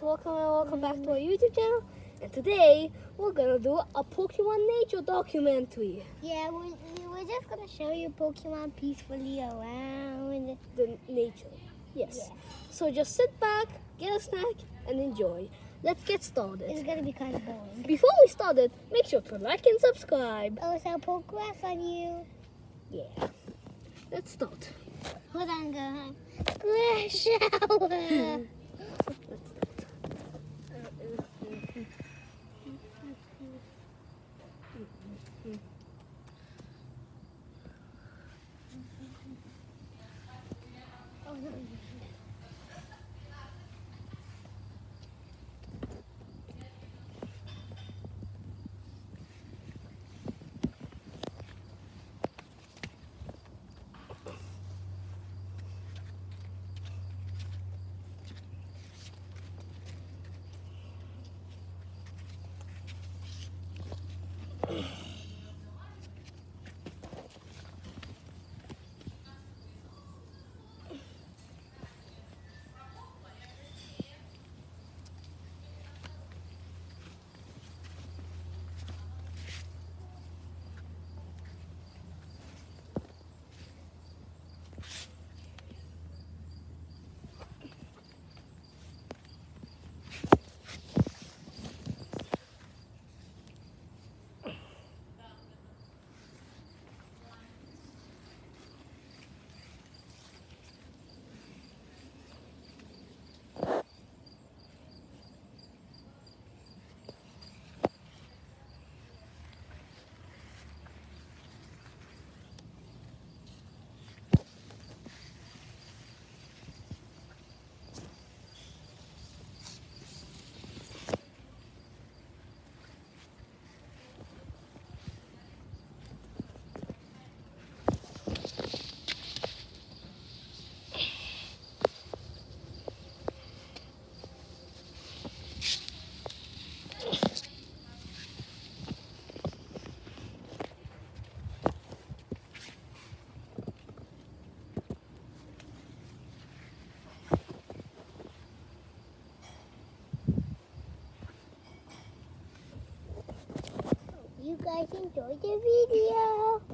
welcome back to our YouTube channel. And today we're gonna do a Pokemon nature documentary. Yeah, we're just gonna show you Pokemon peacefully around The nature. Yes. Yeah. So just sit back, get a snack, and enjoy. Let's get started. It's gonna be kind of boring. Before we started, make sure to like and subscribe. Also, progress on you. Yeah. Let's start. Hold on, go. Splash shower. Let's start. Oh, no. You guys enjoyed the video.